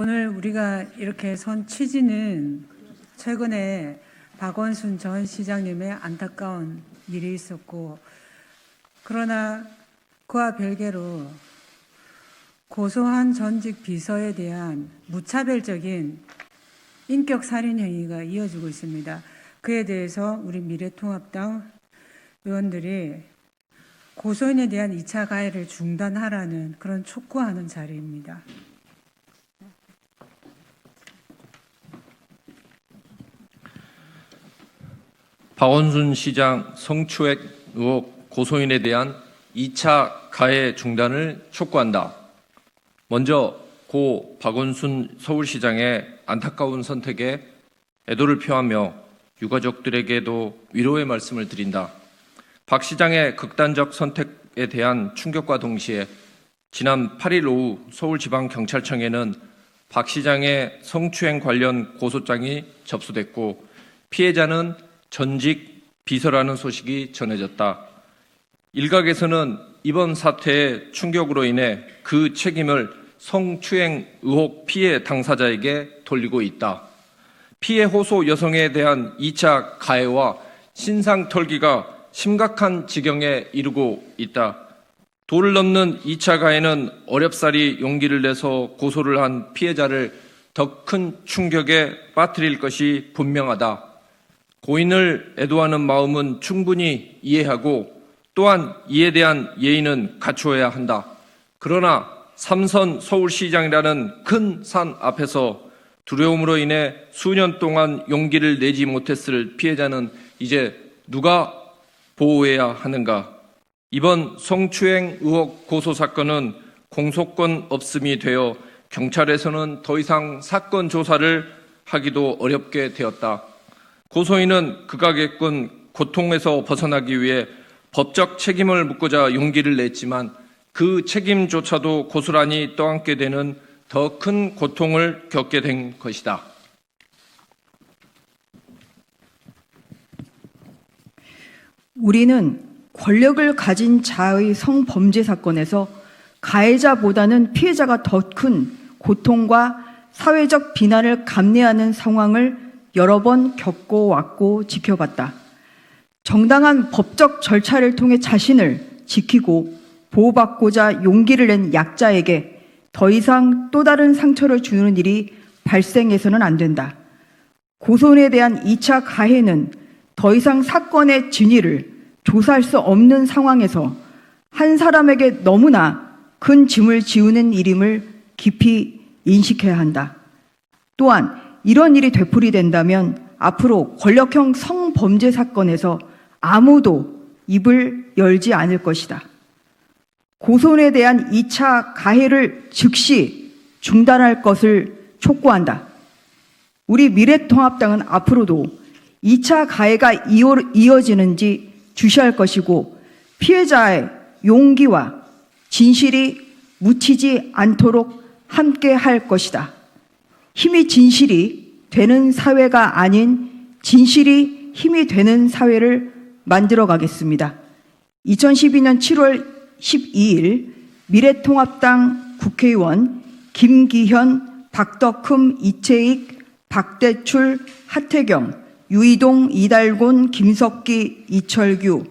오늘 우리가 이렇게 선 취지는 최근에 박원순 전 시장님의 안타까운 일이 있었고, 그러나 그와 별개로 고소한 전직 비서에 대한 무차별적인 인격 살인 행위가 이어지고 있습니다. 그에 대해서 우리 미래통합당 의원들이 고소인에 대한 2차 가해를 중단하라는 그런 촉구하는 자리입니다. 박원순 시장 성추행 의혹 고소인에 대한 2차 가해 중단을 촉구한다. 먼저 고 박원순 서울시장의 안타까운 선택에 애도를 표하며 유가족들에게도 위로의 말씀을 드린다. 박 시장의 극단적 선택에 대한 충격과 동시에 지난 8일 오후 서울지방경찰청에는 박 시장의 성추행 관련 고소장이 접수됐고 피해자는 전직 비서라는 소식이 전해졌다. 일각에서는 이번 사태의 충격으로 인해 그 책임을 성추행 의혹 피해 당사자에게 돌리고 있다. 피해 호소 여성에 대한 2차 가해와 신상 털기가 심각한 지경에 이르고 있다. 도를 넘는 2차 가해는 어렵사리 용기를 내서 고소를 한 피해자를 더 큰 충격에 빠뜨릴 것이 분명하다. 고인을 애도하는 마음은 충분히 이해하고 또한 이에 대한 예의는 갖추어야 한다. 그러나 삼선 서울시장이라는 큰 산 앞에서 두려움으로 인해 수년 동안 용기를 내지 못했을 피해자는 이제 누가 보호해야 하는가? 이번 성추행 의혹 고소 사건은 공소권 없음이 되어 경찰에서는 더 이상 사건 조사를 하기도 어렵게 되었다. 고소인은 극악의 고통에서 벗어나기 위해 법적 책임을 묻고자 용기를 냈지만 그 책임조차도 고스란히 떠안게 되는 더 큰 고통을 겪게 된 것이다. 우리는 권력을 가진 자의 성범죄 사건에서 가해자보다는 피해자가 더 큰 고통과 사회적 비난을 감내하는 상황을 여러 번 겪어왔고 지켜봤다. 정당한 법적 절차를 통해 자신을 지키고 보호받고자 용기를 낸 약자에게 더 이상 또 다른 상처를 주는 일이 발생해서는 안 된다. 고소인에 대한 2차 가해는 더 이상 사건의 진위를 조사할 수 없는 상황에서 한 사람에게 너무나 큰 짐을 지우는 일임을 깊이 인식해야 한다. 또한 이런 일이 되풀이된다면 앞으로 권력형 성범죄 사건에서 아무도 입을 열지 않을 것이다. 고소인에 대한 2차 가해를 즉시 중단할 것을 촉구한다. 우리 미래통합당은 앞으로도 2차 가해가 이어지는지 주시할 것이고 피해자의 용기와 진실이 묻히지 않도록 함께 할 것이다. 힘이 진실이 되는 사회가 아닌 진실이 힘이 되는 사회를 만들어 가겠습니다. 2012년 7월 12일 미래통합당 국회의원 김기현, 박덕흠, 이채익, 박대출, 하태경, 유이동, 이달곤, 김석기, 이철규,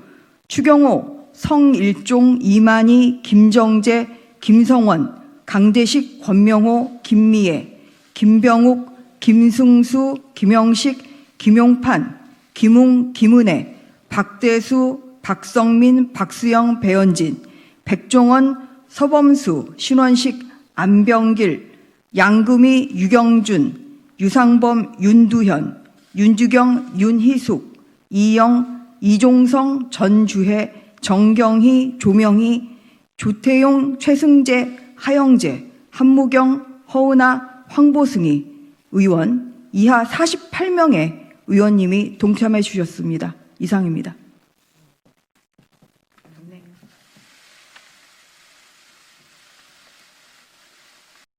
추경호, 성일종, 이만희, 김정재, 김성원, 강대식, 권명호, 김미애, 김병욱, 김승수, 김영식, 김용판, 김웅, 김은혜, 박대수, 박성민, 박수영, 배현진, 백종원, 서범수, 신원식, 안병길, 양금희, 유경준, 유상범, 윤두현, 윤주경, 윤희숙, 이영, 이종성, 전주혜, 정경희, 조명희, 조태용, 최승재, 하영재, 한무경, 허은아, 황보승희 의원 이하 48명의 의원님이 동참해 주셨습니다. 이상입니다.